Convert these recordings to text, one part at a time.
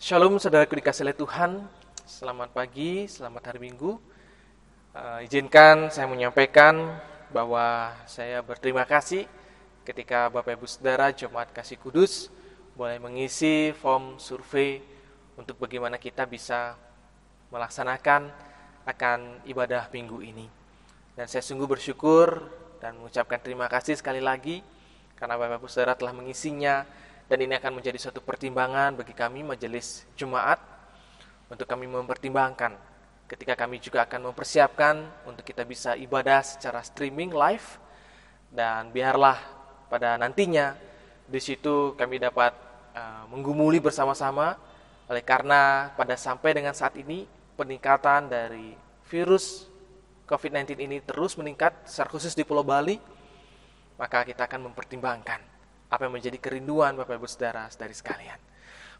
Shalom saudaraku dikasih oleh Tuhan, selamat pagi, selamat hari Minggu. Izinkan saya menyampaikan bahwa saya berterima kasih ketika Bapak Ibu Saudara Jemaat Kasih Kudus boleh mengisi form survei untuk bagaimana kita bisa melaksanakan akan ibadah minggu ini. Dan saya sungguh bersyukur dan mengucapkan terima kasih sekali lagi karena Bapak Ibu Saudara telah mengisinya. Dan ini akan menjadi suatu pertimbangan bagi kami majelis Jemaat untuk kami mempertimbangkan ketika kami juga akan mempersiapkan untuk kita bisa ibadah secara streaming live. Dan biarlah pada nantinya di situ kami dapat menggumuli bersama-sama, oleh karena pada sampai dengan saat ini peningkatan dari virus COVID-19 ini terus meningkat secara khusus di Pulau Bali, maka kita akan mempertimbangkan apa yang menjadi kerinduan Bapak Ibu Saudara saudari sekalian.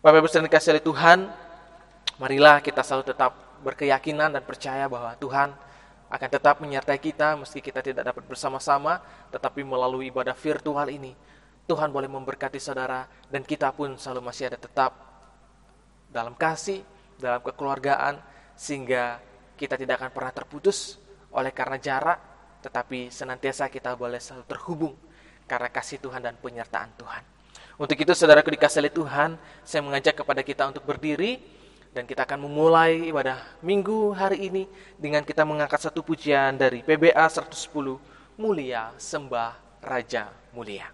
Bapak Ibu Saudara dikasihi oleh Tuhan, marilah kita selalu tetap berkeyakinan dan percaya bahwa Tuhan akan tetap menyertai kita meski kita tidak dapat bersama-sama, tetapi melalui ibadah virtual ini Tuhan boleh memberkati saudara dan kita pun selalu masih ada tetap dalam kasih, dalam kekeluargaan, sehingga kita tidak akan pernah terputus oleh karena jarak, tetapi senantiasa kita boleh selalu terhubung karena kasih Tuhan dan penyertaan Tuhan. Untuk itu saudaraku dikasihi oleh Tuhan, saya mengajak kepada kita untuk berdiri dan kita akan memulai ibadah minggu hari ini dengan kita mengangkat satu pujian dari PBA 110, Mulia Sembah Raja Mulia.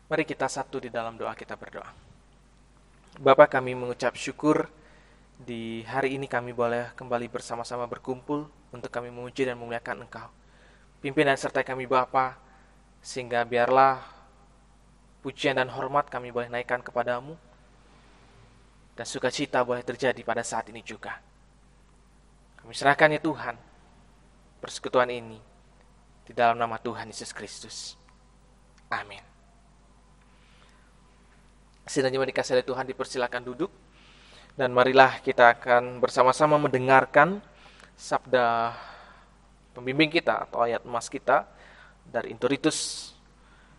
Mari kita satu di dalam doa, kita berdoa. Bapa, kami mengucap syukur di hari ini kami boleh kembali bersama-sama berkumpul untuk kami memuji dan memuliakan Engkau. Pimpin dan sertai kami Bapa, sehingga biarlah pujian dan hormat kami boleh naikkan kepadamu, dan sukacita boleh terjadi pada saat ini juga. Kami serahkan ya Tuhan, persekutuan ini di dalam nama Tuhan Yesus Kristus. Amin. Sidang jemaat dikasihi oleh Tuhan, dipersilakan duduk dan marilah kita akan bersama-sama mendengarkan sabda pembimbing kita atau ayat emas kita dari Intoritus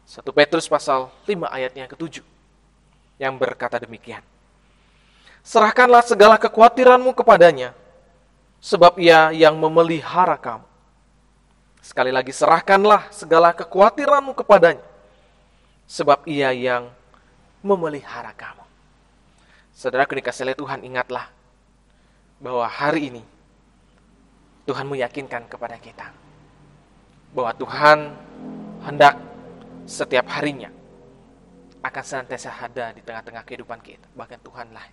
1 Petrus pasal 5 ayatnya ke-7 yang berkata demikian. Serahkanlah segala kekhawatiranmu kepadanya, sebab Ia yang memelihara kamu. Sekali lagi, serahkanlah segala kekhawatiranmu kepadanya, sebab Ia yang memelihara kamu. Saudaraku dikasihi oleh Tuhan, ingatlah bahwa hari ini Tuhan meyakinkan kepada kita bahwa Tuhan hendak setiap harinya akan senantiasa ada di tengah-tengah kehidupan kita. Bahkan Tuhanlah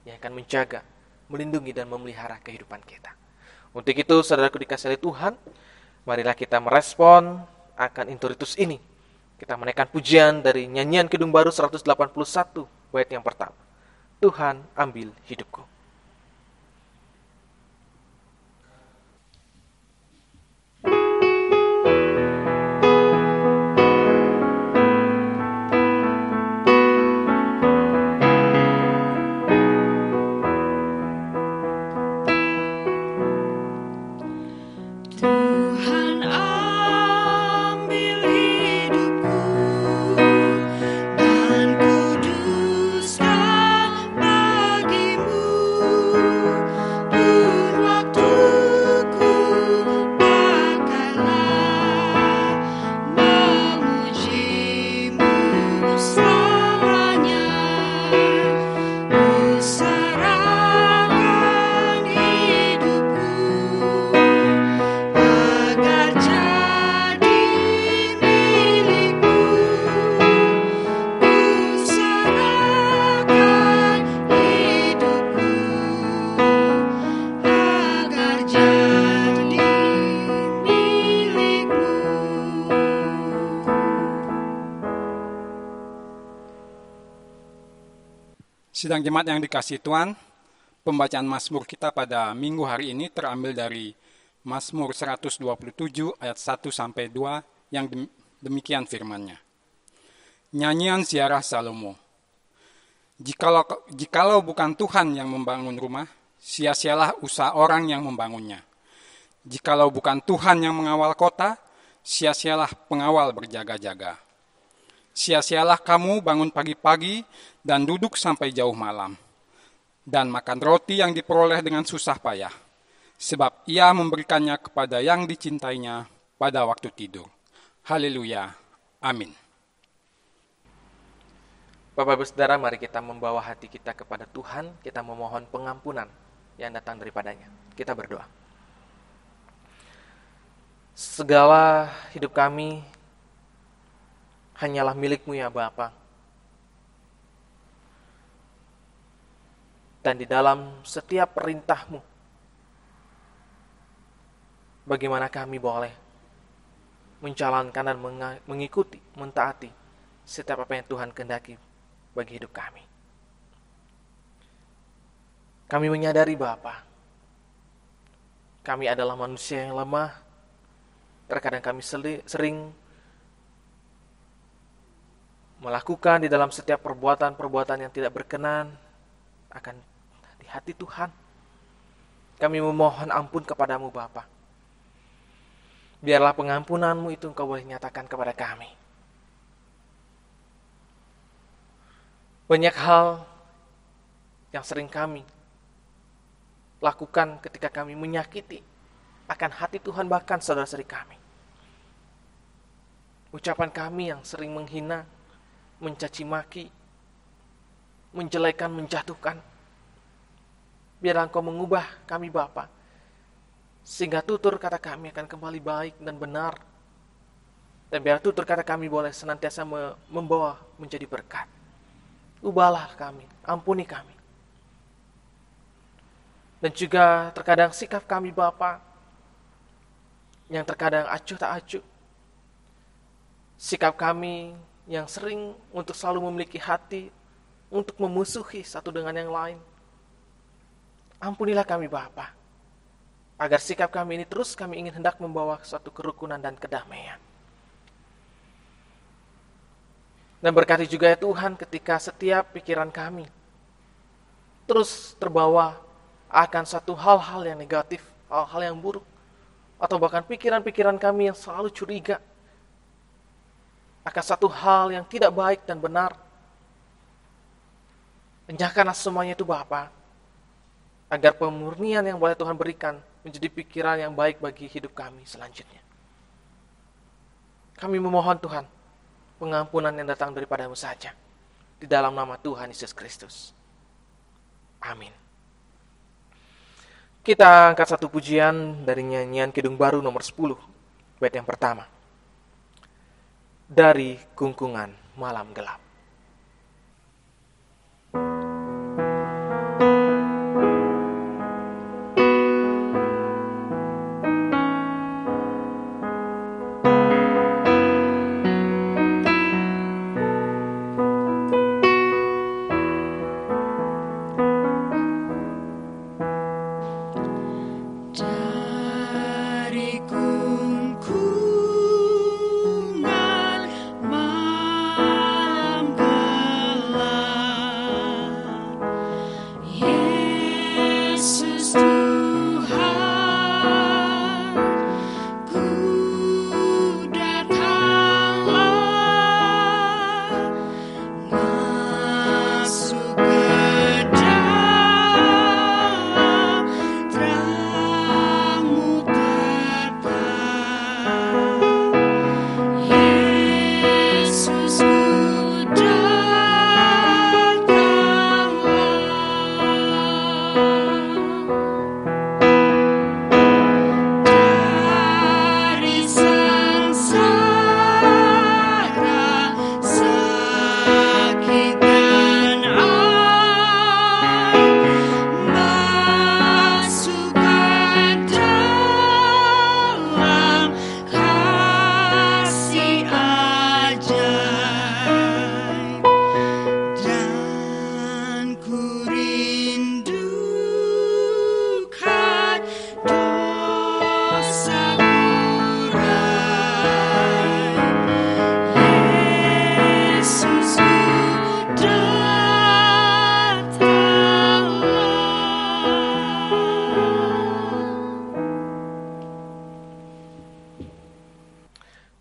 yang akan menjaga, melindungi, dan memelihara kehidupan kita. Untuk itu, saudaraku dikasihi oleh Tuhan, marilah kita merespon akan introitus ini. Kita menaikkan pujian dari nyanyian Kidung Baru 181, bait yang pertama. Tuhan ambil hidupku. Sidang jemaat yang dikasihi Tuhan, pembacaan Mazmur kita pada minggu hari ini terambil dari Mazmur 127 ayat 1-2 yang demikian firman-Nya. Nyanyian ziarah Salomo. Jikalau bukan Tuhan yang membangun rumah, sia-sialah usaha orang yang membangunnya. Jikalau bukan Tuhan yang mengawal kota, sia-sialah pengawal berjaga-jaga. Sia-sialah kamu bangun pagi-pagi dan duduk sampai jauh malam, dan makan roti yang diperoleh dengan susah payah, sebab Ia memberikannya kepada yang dicintainya pada waktu tidur. Haleluya. Amin. Bapak Ibu Saudara, mari kita membawa hati kita kepada Tuhan, kita memohon pengampunan yang datang daripadanya. Kita berdoa. Segala hidup kami hanyalah milik-Mu ya Bapa. Dan di dalam setiap perintah-Mu, bagaimana kami boleh menjalankan dan mengikuti, mentaati setiap apa yang Tuhan kehendaki bagi hidup kami. Kami menyadari Bapa, kami adalah manusia yang lemah. Terkadang kami sering melakukan di dalam setiap perbuatan-perbuatan yang tidak berkenan akan di hati Tuhan. Kami memohon ampun kepadamu Bapa. Biarlah pengampunan-Mu itu Engkau boleh nyatakan kepada kami. Banyak hal yang sering kami lakukan ketika kami menyakiti akan hati Tuhan, bahkan saudara-saudari kami. Ucapan kami yang sering menghina, mencaci maki, menjelekan, menjatuhkan. Biarlah Engkau mengubah kami Bapa, sehingga tutur kata kami akan kembali baik dan benar. Dan biar tutur kata kami boleh senantiasa membawa menjadi berkat. Ubahlah kami, ampuni kami. Dan juga terkadang sikap kami Bapa, yang terkadang acuh tak acuh. Sikap kami yang sering untuk selalu memiliki hati untuk memusuhi satu dengan yang lain. Ampunilah kami Bapa, agar sikap kami ini terus kami ingin hendak membawa suatu kerukunan dan kedamaian. Dan berkati juga ya Tuhan ketika setiap pikiran kami terus terbawa akan satu hal-hal yang negatif, hal-hal yang buruk, atau bahkan pikiran-pikiran kami yang selalu curiga akan satu hal yang tidak baik dan benar. Enyahkanlah semuanya itu Bapa. agar pemurnian yang boleh Tuhan berikan menjadi pikiran yang baik bagi hidup kami selanjutnya. Kami memohon Tuhan, pengampunan yang datang daripada-Mu saja, di dalam nama Tuhan Yesus Kristus. Amin. Kita angkat satu pujian dari nyanyian Kidung Baru nomor 10, bait yang pertama. Dari Kungkungan Malam Gelap.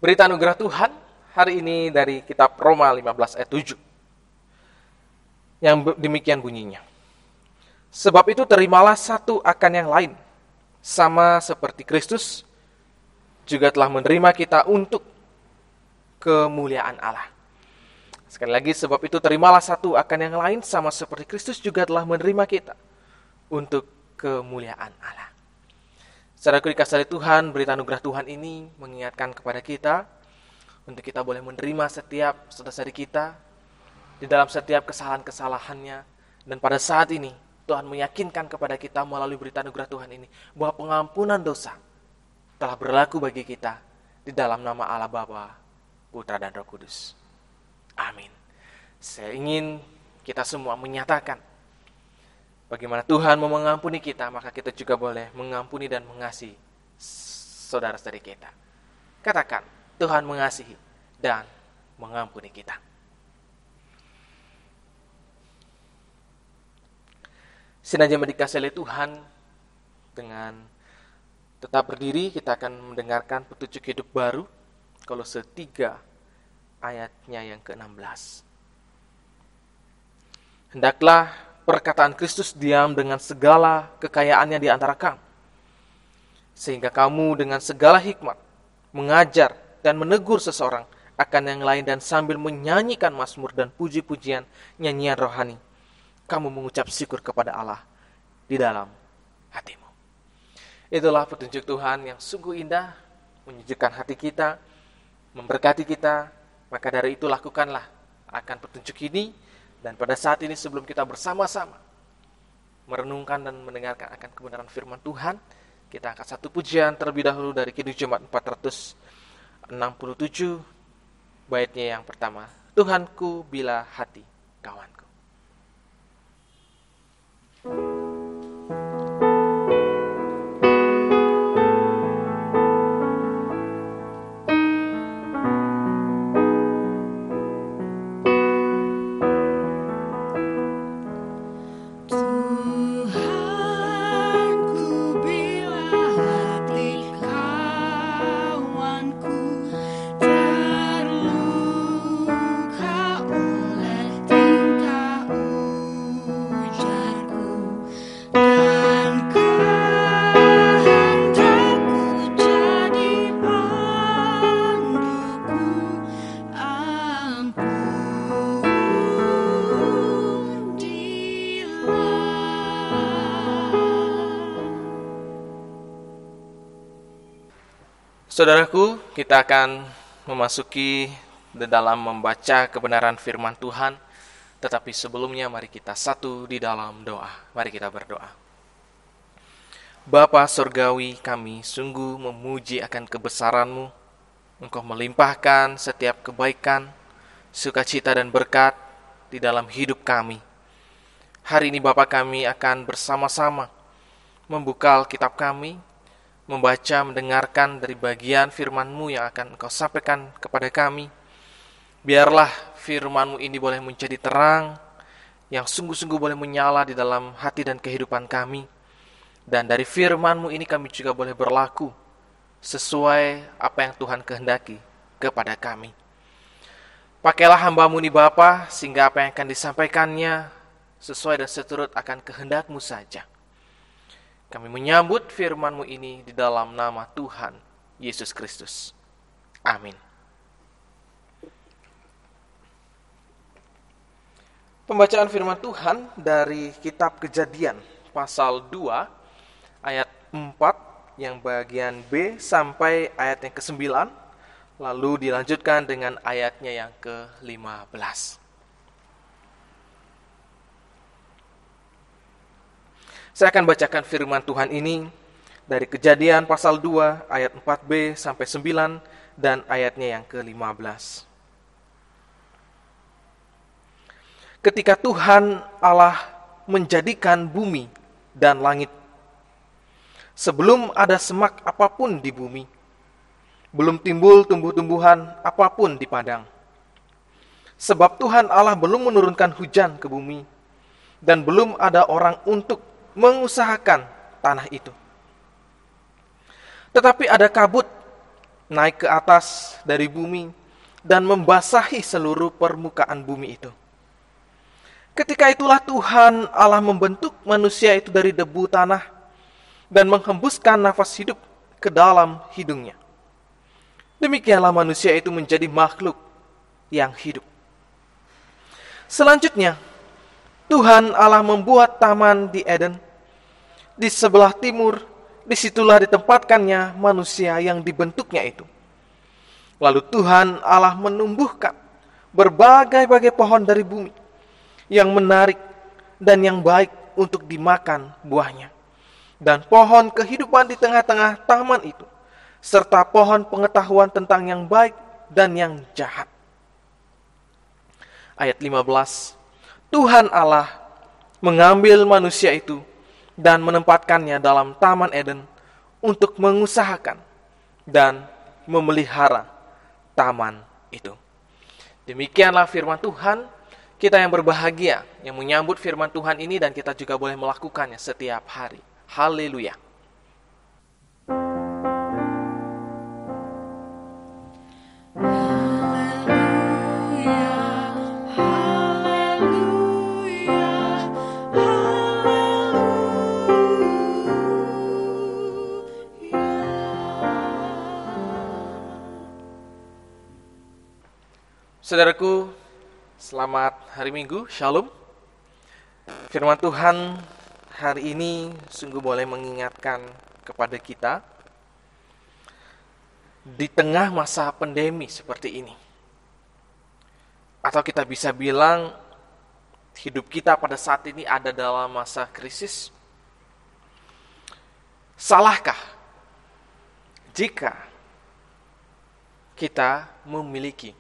Berita anugerah Tuhan hari ini dari kitab Roma 15 ayat 7. Yang demikian bunyinya. Sebab itu terimalah satu akan yang lain, sama seperti Kristus juga telah menerima kita untuk kemuliaan Allah. Sekali lagi, sebab itu terimalah satu akan yang lain, sama seperti Kristus juga telah menerima kita untuk kemuliaan Allah. Saudaraku dikasihi Tuhan, berita anugerah Tuhan ini mengingatkan kepada kita untuk kita boleh menerima setiap saudara-saudari kita di dalam setiap kesalahan-kesalahannya. Dan pada saat ini Tuhan meyakinkan kepada kita melalui berita anugerah Tuhan ini bahwa pengampunan dosa telah berlaku bagi kita di dalam nama Allah Bapa, Putra dan Roh Kudus. Amin. Saya ingin kita semua menyatakan bagaimana Tuhan mau mengampuni kita, maka kita juga boleh mengampuni dan mengasihi saudara-saudari kita. Katakan, Tuhan mengasihi dan mengampuni kita. Senajama dikasihi Tuhan, dengan tetap berdiri kita akan mendengarkan petunjuk hidup baru, Kolose 3 ayatnya yang ke-16. Hendaklah perkataan Kristus diam dengan segala kekayaannya di antara kamu, sehingga kamu dengan segala hikmat mengajar dan menegur seseorang akan yang lain, dan sambil menyanyikan mazmur dan puji-pujian nyanyian rohani, kamu mengucap syukur kepada Allah di dalam hatimu. Itulah petunjuk Tuhan yang sungguh indah, menyejukkan hati kita, memberkati kita. Maka dari itu lakukanlah akan petunjuk ini. Dan pada saat ini sebelum kita bersama-sama merenungkan dan mendengarkan akan kebenaran firman Tuhan, kita angkat satu pujian terlebih dahulu dari Kidung Jemaat 467, baitnya yang pertama, Tuhanku bila hati kawanku. Saudaraku, kita akan memasuki di dalam membaca kebenaran firman Tuhan. Tetapi sebelumnya mari kita satu di dalam doa. Mari kita berdoa. Bapa Surgawi, kami sungguh memuji akan kebesaran-Mu. Engkau melimpahkan setiap kebaikan, sukacita dan berkat di dalam hidup kami. Hari ini Bapa, kami akan bersama-sama membuka Alkitab kami, membaca, mendengarkan dari bagian firman-Mu yang akan Engkau sampaikan kepada kami. Biarlah firman-Mu ini boleh menjadi terang yang sungguh-sungguh boleh menyala di dalam hati dan kehidupan kami. Dan dari firman-Mu ini kami juga boleh berlaku sesuai apa yang Tuhan kehendaki kepada kami. Pakailah hamba-Mu ini Bapa, sehingga apa yang akan disampaikannya sesuai dan seturut akan kehendak-Mu saja. Kami menyambut firman-Mu ini di dalam nama Tuhan Yesus Kristus. Amin. Pembacaan firman Tuhan dari kitab Kejadian pasal 2 ayat 4 yang bagian B sampai ayat yang ke-9, lalu dilanjutkan dengan ayatnya yang ke-15. Saya akan bacakan firman Tuhan ini dari Kejadian pasal 2 ayat 4b sampai 9 dan ayatnya yang ke-15. Ketika Tuhan Allah menjadikan bumi dan langit, sebelum ada semak apapun di bumi, belum timbul tumbuh-tumbuhan apapun di padang. Sebab Tuhan Allah belum menurunkan hujan ke bumi, dan belum ada orang untuk mengusahakan tanah itu. Tetapi ada kabut naik ke atas dari bumi dan membasahi seluruh permukaan bumi itu. Ketika itulah Tuhan Allah membentuk manusia itu dari debu tanah dan menghembuskan nafas hidup ke dalam hidungnya. Demikianlah manusia itu menjadi makhluk yang hidup. Selanjutnya, Tuhan Allah membuat taman di Eden. Di sebelah timur, disitulah ditempatkannya manusia yang dibentuknya itu. Lalu Tuhan Allah menumbuhkan berbagai-bagai pohon dari bumi, yang menarik dan yang baik untuk dimakan buahnya. Dan pohon kehidupan di tengah-tengah taman itu, serta pohon pengetahuan tentang yang baik dan yang jahat. Ayat 15. Tuhan Allah mengambil manusia itu dan menempatkannya dalam Taman Eden untuk mengusahakan dan memelihara taman itu. Demikianlah firman Tuhan. Kita yang berbahagia yang menyambut firman Tuhan ini, dan kita juga boleh melakukannya setiap hari. Haleluya. Saudaraku, selamat hari Minggu, Shalom. Firman Tuhan hari ini sungguh boleh mengingatkan kepada kita di tengah masa pandemi seperti ini. Atau kita bisa bilang hidup kita pada saat ini ada dalam masa krisis. Salahkah jika kita memiliki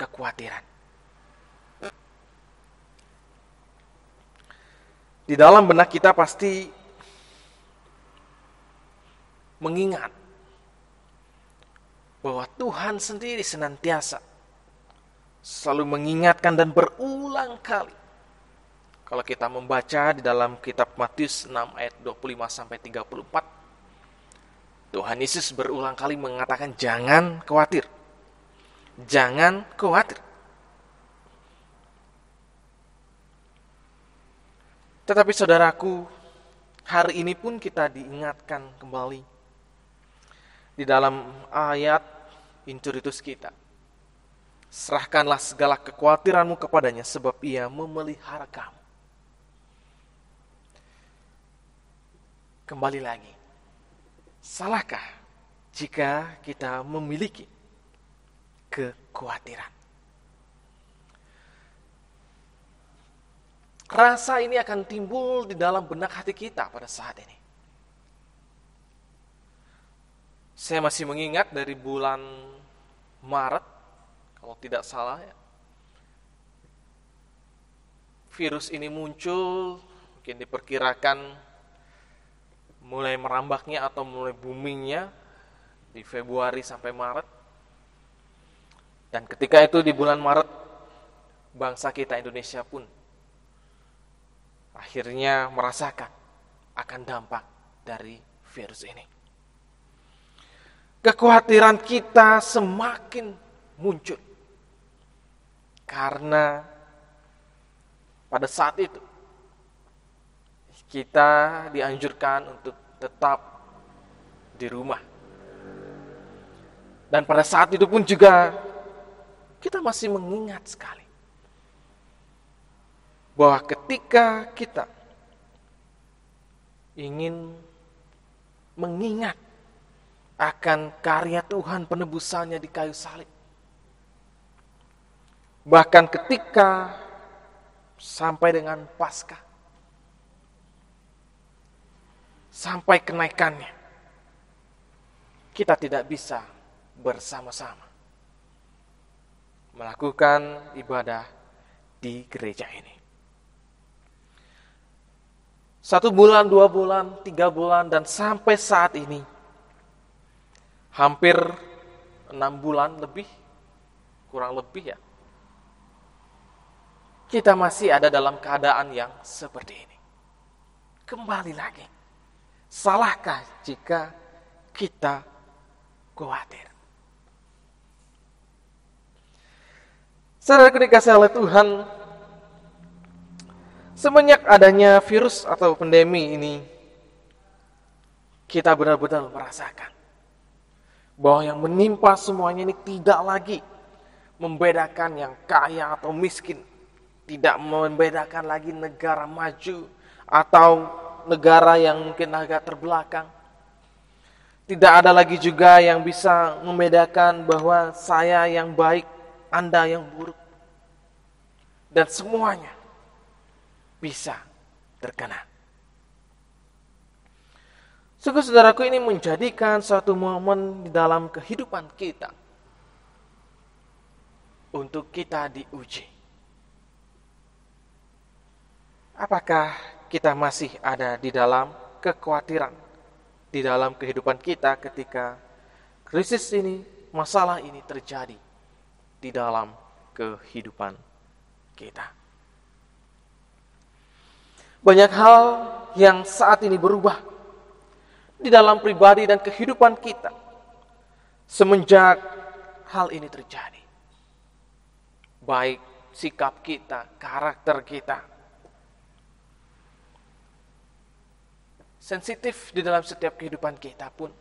kekhawatiran? Di dalam benak kita pasti mengingat bahwa Tuhan sendiri senantiasa selalu mengingatkan dan berulang kali. Kalau kita membaca di dalam kitab Matius 6 ayat 25 sampai 34, Tuhan Yesus berulang kali mengatakan jangan khawatir. Jangan khawatir. Tetapi saudaraku, hari ini pun kita diingatkan kembali di dalam ayat introduce kita. Serahkanlah segala kekhawatiranmu kepadanya, sebab ia memelihara kamu. Kembali lagi, salahkah jika kita memiliki kekhawatiran. Rasa ini akan timbul di dalam benak hati kita pada saat ini. Saya masih mengingat dari bulan Maret, kalau tidak salah ya, virus ini muncul, mungkin diperkirakan mulai merambaknya atau mulai boomingnya di Februari sampai Maret. Dan ketika itu di bulan Maret, bangsa kita Indonesia pun akhirnya merasakan akan dampak dari virus ini. Kekhawatiran kita semakin muncul karena pada saat itu kita dianjurkan untuk tetap di rumah. Dan pada saat itu pun juga kita masih mengingat sekali bahwa ketika kita ingin mengingat akan karya Tuhan penebusannya di kayu salib, bahkan ketika sampai dengan Paskah, sampai kenaikannya, kita tidak bisa bersama-sama melakukan ibadah di gereja ini. 1 bulan, 2 bulan, 3 bulan, dan sampai saat ini hampir 6 bulan lebih, kurang lebih ya, kita masih ada dalam keadaan yang seperti ini. Kembali lagi, salahkah jika kita khawatir? Saudara dikasihi oleh Tuhan, semenjak adanya virus atau pandemi ini, kita benar-benar merasakan bahwa yang menimpa semuanya ini tidak lagi membedakan yang kaya atau miskin, tidak membedakan lagi negara maju atau negara yang mungkin agak terbelakang. Tidak ada lagi juga yang bisa membedakan bahwa saya yang baik, Anda yang buruk. Dan semuanya bisa terkena. Sungguh saudaraku, ini menjadikan suatu momen di dalam kehidupan kita untuk kita diuji. Apakah kita masih ada di dalam kekhawatiran di dalam kehidupan kita ketika krisis ini, masalah ini terjadi di dalam kehidupan kita? Banyak hal yang saat ini berubah di dalam pribadi dan kehidupan kita semenjak hal ini terjadi. Baik sikap kita, karakter kita, sensitif di dalam setiap kehidupan kita pun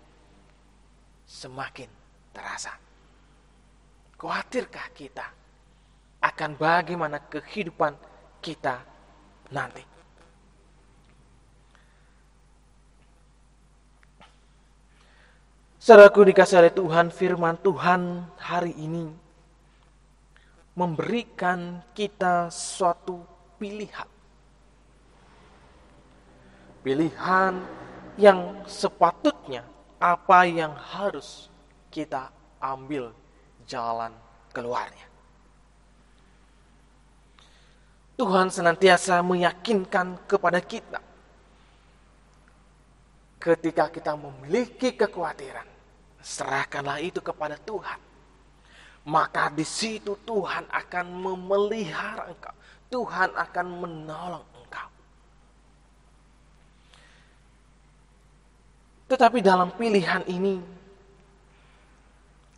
semakin terasa. Khawatirkah kita akan bagaimana kehidupan kita nanti? Saudaraku dikasihi oleh Tuhan, firman Tuhan hari ini memberikan kita suatu pilihan. Pilihan yang sepatutnya apa yang harus kita ambil jalan keluarnya. Tuhan senantiasa meyakinkan kepada kita ketika kita memiliki kekhawatiran, serahkanlah itu kepada Tuhan. Maka di situ Tuhan akan memelihara engkau. Tuhan akan menolong engkau. Tetapi dalam pilihan ini,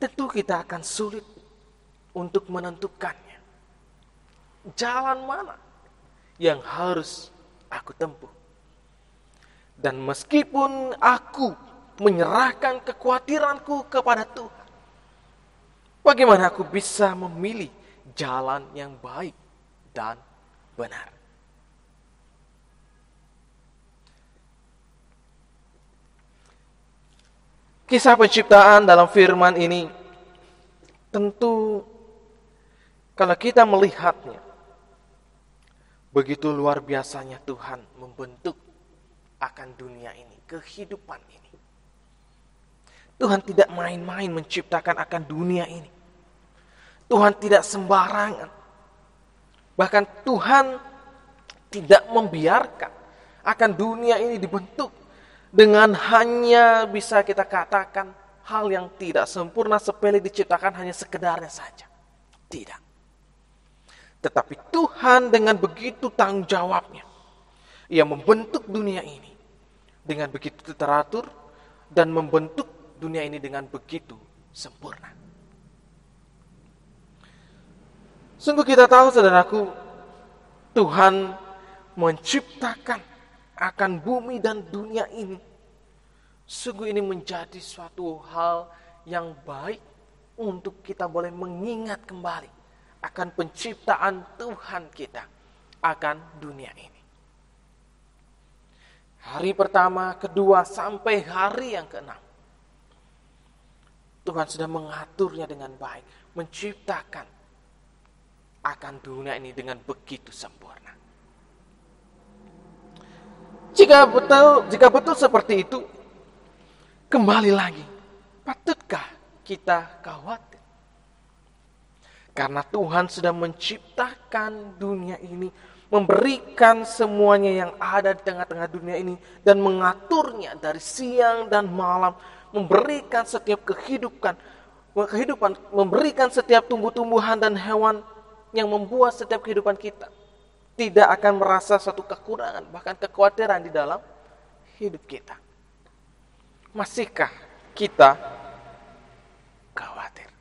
tentu kita akan sulit untuk menentukannya. Jalan mana yang harus aku tempuh? Dan meskipun aku menyerahkan kekhawatiranku kepada Tuhan, bagaimana aku bisa memilih jalan yang baik dan benar? Kisah penciptaan dalam firman ini tentu kalau kita melihatnya, begitu luar biasanya Tuhan membentuk akan dunia ini, kehidupan ini. Tuhan tidak main-main menciptakan akan dunia ini. Tuhan tidak sembarangan. Bahkan Tuhan tidak membiarkan akan dunia ini dibentuk dengan hanya bisa kita katakan hal yang tidak sempurna, sepele, diciptakan hanya sekedarnya saja. Tidak. Tetapi Tuhan dengan begitu tanggung jawabnya, Ia membentuk dunia ini dengan begitu teratur dan membentuk dunia ini dengan begitu sempurna. Sungguh kita tahu, saudaraku, Tuhan menciptakan akan bumi dan dunia ini. Sungguh ini menjadi suatu hal yang baik untuk kita boleh mengingat kembali akan penciptaan Tuhan kita akan dunia ini. Hari pertama, kedua, sampai hari yang keenam, Tuhan sudah mengaturnya dengan baik, menciptakan akan dunia ini dengan begitu sempurna. Jika betul seperti itu, kembali lagi, patutkah kita khawatir? Karena Tuhan sudah menciptakan dunia ini, memberikan semuanya yang ada di tengah-tengah dunia ini, dan mengaturnya dari siang dan malam, memberikan setiap kehidupan, memberikan setiap tumbuh-tumbuhan dan hewan yang membuat setiap kehidupan kita tidak akan merasa suatu kekurangan, bahkan kekhawatiran di dalam hidup kita. Masihkah kita khawatir?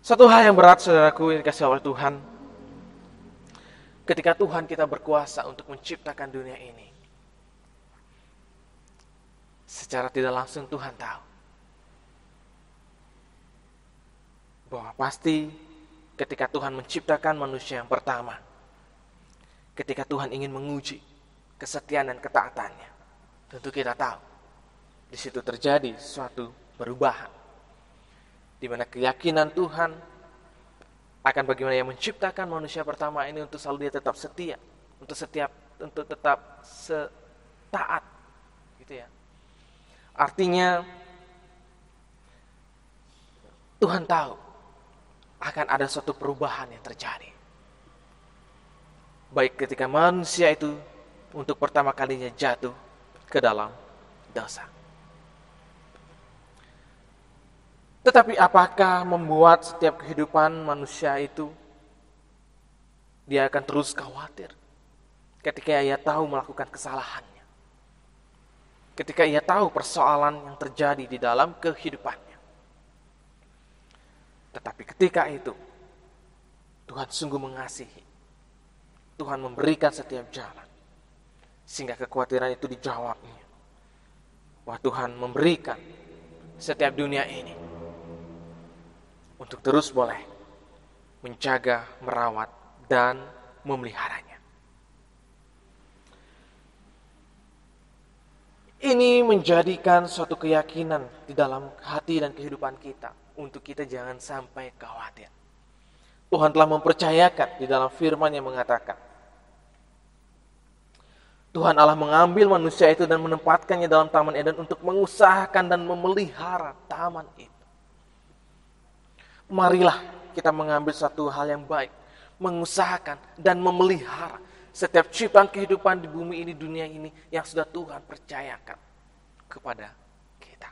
Satu hal yang berat, saudaraku, yang dikasih oleh Tuhan, ketika Tuhan kita berkuasa untuk menciptakan dunia ini, secara tidak langsung Tuhan tahu bahwa pasti ketika Tuhan menciptakan manusia yang pertama, ketika Tuhan ingin menguji kesetiaan dan ketaatannya, tentu kita tahu di situ terjadi suatu perubahan, di mana keyakinan Tuhan akan bagaimana Ia menciptakan manusia pertama ini untuk selalu dia tetap setia, untuk tetap taat, gitu ya. Artinya Tuhan tahu akan ada suatu perubahan yang terjadi. Baik ketika manusia itu untuk pertama kalinya jatuh ke dalam dosa. Tetapi apakah membuat setiap kehidupan manusia itu dia akan terus khawatir ketika ia tahu melakukan kesalahannya? Ketika ia tahu persoalan yang terjadi di dalam kehidupannya. Tetapi ketika itu, Tuhan sungguh mengasihi. Tuhan memberikan setiap jalan. Sehingga kekhawatiran itu dijawabnya. Wah, Tuhan memberikan setiap dunia ini untuk terus boleh menjaga, merawat, dan memeliharanya. Ini menjadikan suatu keyakinan di dalam hati dan kehidupan kita, untuk kita jangan sampai khawatir. Tuhan telah mempercayakan di dalam firman yang mengatakan, Tuhan Allah mengambil manusia itu dan menempatkannya dalam Taman Eden untuk mengusahakan dan memelihara taman itu. Marilah kita mengambil satu hal yang baik, mengusahakan dan memelihara setiap ciptaan kehidupan di bumi ini, dunia ini yang sudah Tuhan percayakan kepada kita.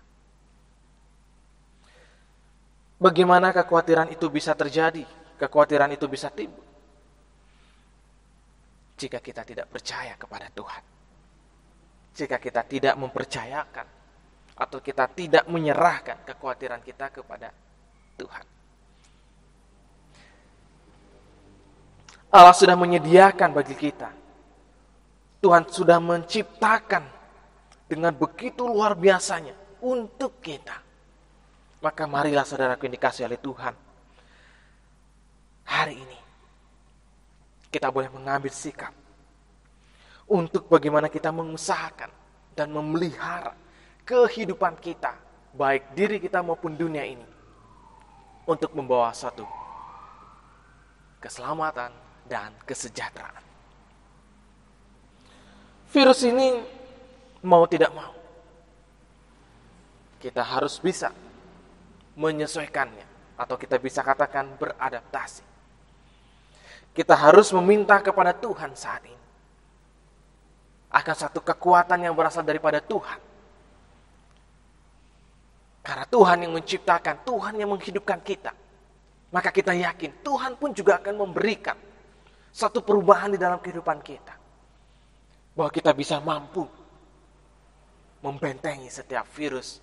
Bagaimana kekhawatiran itu bisa terjadi? Kekhawatiran itu bisa timbul jika kita tidak percaya kepada Tuhan. Jika kita tidak mempercayakan atau kita tidak menyerahkan kekhawatiran kita kepada Tuhan. Allah sudah menyediakan bagi kita. Tuhan sudah menciptakan dengan begitu luar biasanya untuk kita. Maka marilah saudaraku yang dikasihi oleh Tuhan, hari ini kita boleh mengambil sikap untuk bagaimana kita mengusahakan dan memelihara kehidupan kita, baik diri kita maupun dunia ini, untuk membawa satu keselamatan dan kesejahteraan. Virus ini mau tidak mau, kita harus bisa menyesuaikannya, atau kita bisa katakan beradaptasi. Kita harus meminta kepada Tuhan saat ini akan satu kekuatan yang berasal daripada Tuhan. Karena Tuhan yang menciptakan, Tuhan yang menghidupkan kita, maka kita yakin Tuhan pun juga akan memberikan satu perubahan di dalam kehidupan kita, bahwa kita bisa mampu membentengi setiap virus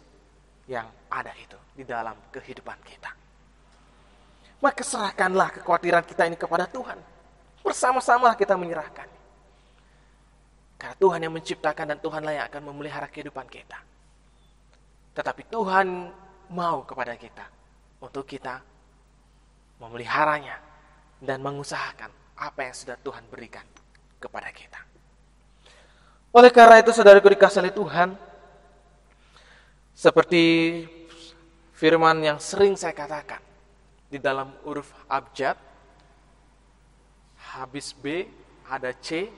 yang ada itu di dalam kehidupan kita. Maka serahkanlah kekhawatiran kita ini kepada Tuhan. Bersama-sama kita menyerahkan. Karena Tuhan yang menciptakan dan Tuhanlah yang akan memelihara kehidupan kita. Tetapi Tuhan mau kepada kita untuk kita memeliharanya dan mengusahakan apa yang sudah Tuhan berikan kepada kita. Oleh karena itu, saudaraku dikasihi oleh Tuhan, seperti firman yang sering saya katakan, di dalam huruf abjad, habis B, ada C,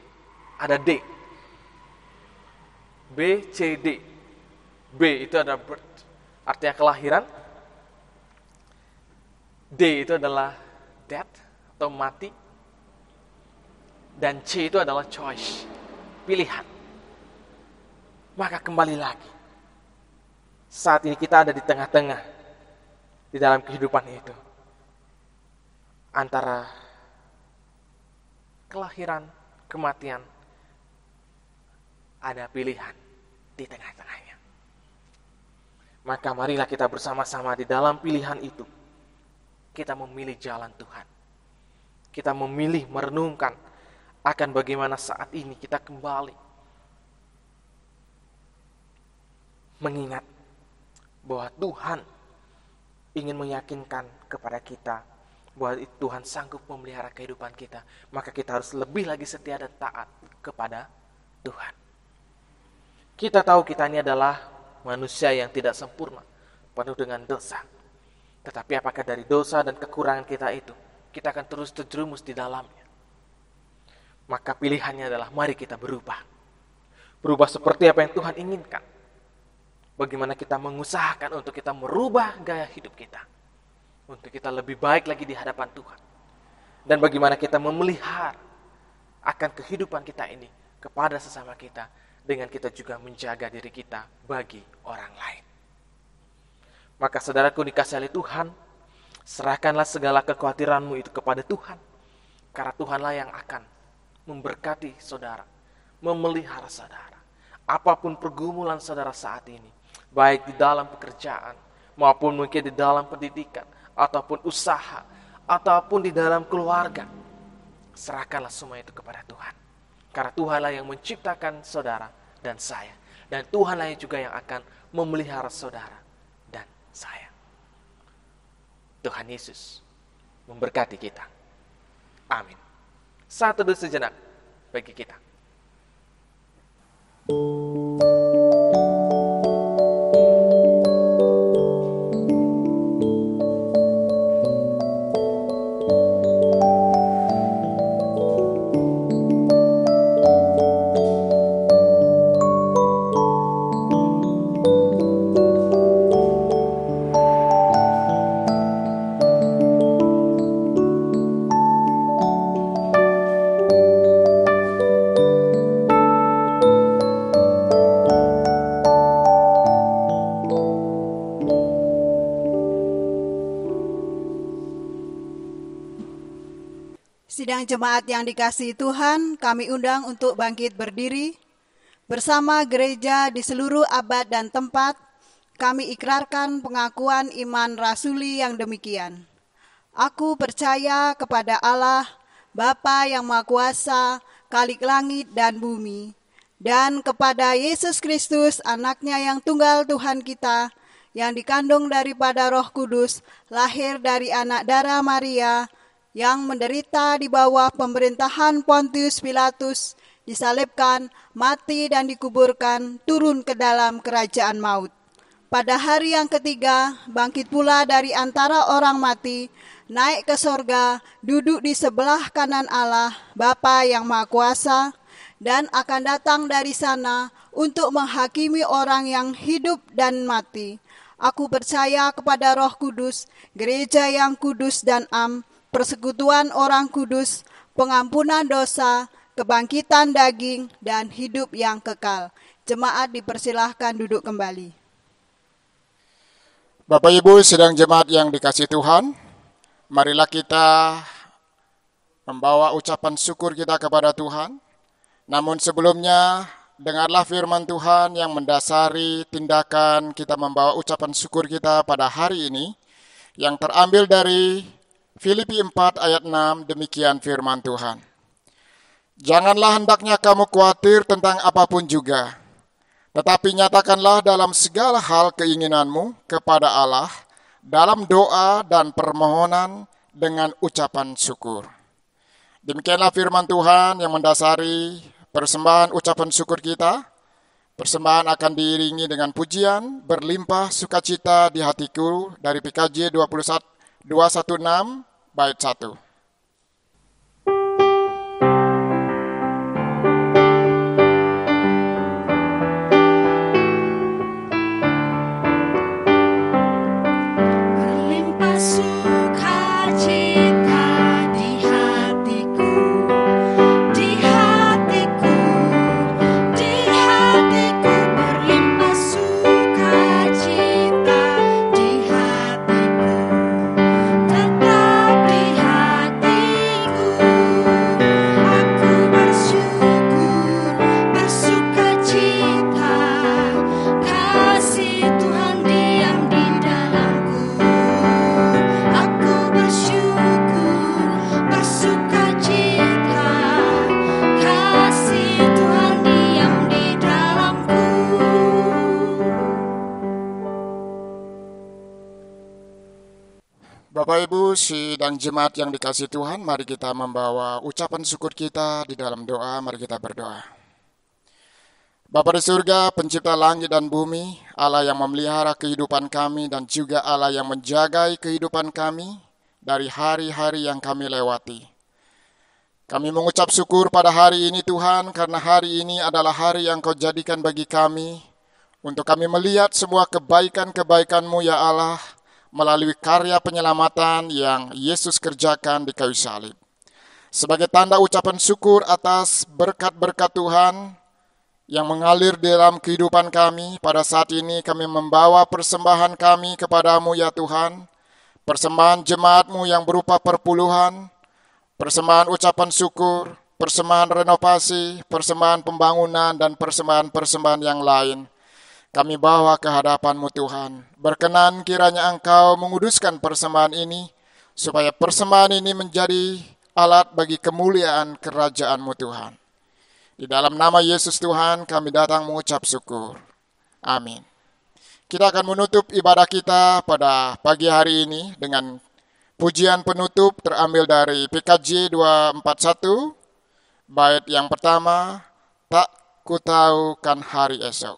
ada D. B, C, D. B itu adalah birth, artinya kelahiran. D itu adalah death atau mati. Dan C itu adalah choice, pilihan. Maka kembali lagi, saat ini kita ada di tengah-tengah, di dalam kehidupan itu, antara kelahiran, kematian, ada pilihan di tengah-tengahnya. Maka marilah kita bersama-sama di dalam pilihan itu, kita memilih jalan Tuhan. Kita memilih merenungkan akan bagaimana saat ini kita kembali mengingat bahwa Tuhan ingin meyakinkan kepada kita bahwa Tuhan sanggup memelihara kehidupan kita. Maka kita harus lebih lagi setia dan taat kepada Tuhan. Kita tahu kita ini adalah manusia yang tidak sempurna, penuh dengan dosa. Tetapi apakah dari dosa dan kekurangan kita itu, kita akan terus terjerumus di dalamnya? Maka pilihannya adalah mari kita berubah. Berubah seperti apa yang Tuhan inginkan. Bagaimana kita mengusahakan untuk kita merubah gaya hidup kita, untuk kita lebih baik lagi di hadapan Tuhan. Dan bagaimana kita memelihara akan kehidupan kita ini kepada sesama kita, dengan kita juga menjaga diri kita bagi orang lain. Maka saudaraku dikasihi oleh Tuhan, serahkanlah segala kekhawatiranmu itu kepada Tuhan. Karena Tuhanlah yang akan memberkati saudara, memelihara saudara. Apapun pergumulan saudara saat ini, baik di dalam pekerjaan, maupun mungkin di dalam pendidikan, ataupun usaha, ataupun di dalam keluarga, serahkanlah semua itu kepada Tuhan. Karena Tuhanlah yang menciptakan saudara dan saya. Dan Tuhanlah yang juga yang akan memelihara saudara dan saya. Tuhan Yesus memberkati kita. Amin. Saat teduh sejenak bagi kita. Sidang jemaat yang dikasihi Tuhan, kami undang untuk bangkit berdiri. Bersama gereja di seluruh abad dan tempat, kami ikrarkan pengakuan iman rasuli yang demikian. Aku percaya kepada Allah, Bapa yang Maha Kuasa, Khalik langit dan bumi, dan kepada Yesus Kristus, anaknya yang tunggal Tuhan kita, yang dikandung daripada Roh Kudus, lahir dari anak darah Maria, yang menderita di bawah pemerintahan Pontius Pilatus, disalibkan, mati dan dikuburkan, turun ke dalam kerajaan maut. Pada hari yang ketiga, bangkit pula dari antara orang mati, naik ke sorga, duduk di sebelah kanan Allah, Bapa yang Maha Kuasa, dan akan datang dari sana untuk menghakimi orang yang hidup dan mati. Aku percaya kepada Roh Kudus, gereja yang kudus dan persekutuan orang kudus, pengampunan dosa, kebangkitan daging, dan hidup yang kekal. Jemaat dipersilahkan duduk kembali. Bapak Ibu sidang jemaat yang dikasihi Tuhan, marilah kita membawa ucapan syukur kita kepada Tuhan. Namun sebelumnya, dengarlah firman Tuhan yang mendasari tindakan kita membawa ucapan syukur kita pada hari ini, yang terambil dari Filipi 4 ayat 6, demikian firman Tuhan. Janganlah hendaknya kamu khawatir tentang apapun juga, tetapi nyatakanlah dalam segala hal keinginanmu kepada Allah, dalam doa dan permohonan dengan ucapan syukur. Demikianlah firman Tuhan yang mendasari persembahan ucapan syukur kita. Persembahan akan diiringi dengan pujian, berlimpah sukacita di hatiku dari PKJ 216 bait 1. Bapak Ibu sidang jemaat yang dikasihi Tuhan, mari kita membawa ucapan syukur kita di dalam doa. Mari kita berdoa. Bapa di surga, pencipta langit dan bumi, Allah yang memelihara kehidupan kami dan juga Allah yang menjaga kehidupan kami dari hari-hari yang kami lewati. Kami mengucap syukur pada hari ini Tuhan, karena hari ini adalah hari yang Kau jadikan bagi kami, untuk kami melihat semua kebaikan-kebaikan-Mu ya Allah, melalui karya penyelamatan yang Yesus kerjakan di kayu salib. Sebagai tanda ucapan syukur atas berkat-berkat Tuhan yang mengalir dalam kehidupan kami, pada saat ini kami membawa persembahan kami kepadamu ya Tuhan, persembahan jemaat-Mu yang berupa perpuluhan, persembahan ucapan syukur, persembahan renovasi, persembahan pembangunan, dan persembahan-persembahan yang lain. Kami bawa ke hadapan-Mu Tuhan. Berkenan kiranya Engkau menguduskan persembahan ini, supaya persembahan ini menjadi alat bagi kemuliaan kerajaan-Mu Tuhan. Di dalam nama Yesus Tuhan kami datang mengucap syukur. Amin. Kita akan menutup ibadah kita pada pagi hari ini dengan pujian penutup terambil dari PKJ 241, bait yang pertama, tak ku tahu kan hari esok.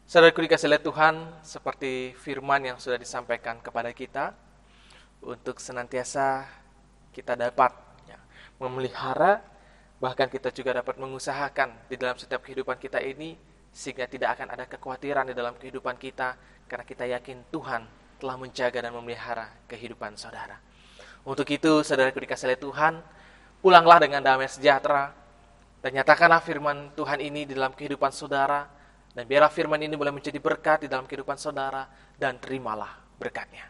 Saudaraku dikasih oleh Tuhan, seperti firman yang sudah disampaikan kepada kita, untuk senantiasa kita dapat memelihara, bahkan kita juga dapat mengusahakan di dalam setiap kehidupan kita ini, sehingga tidak akan ada kekhawatiran di dalam kehidupan kita, karena kita yakin Tuhan telah menjaga dan memelihara kehidupan saudara. Untuk itu, saudaraku dikasih oleh Tuhan, pulanglah dengan damai sejahtera, dan nyatakanlah firman Tuhan ini di dalam kehidupan saudara, dan biarlah firman ini boleh menjadi berkat di dalam kehidupan saudara, dan terimalah berkatnya.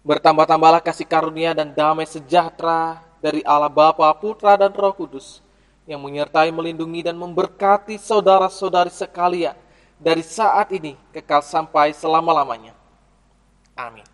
Bertambah-tambahlah kasih karunia dan damai sejahtera dari Allah Bapa, Putra, dan Roh Kudus, yang menyertai, melindungi, dan memberkati saudara-saudari sekalian, dari saat ini kekal sampai selama-lamanya. Amin.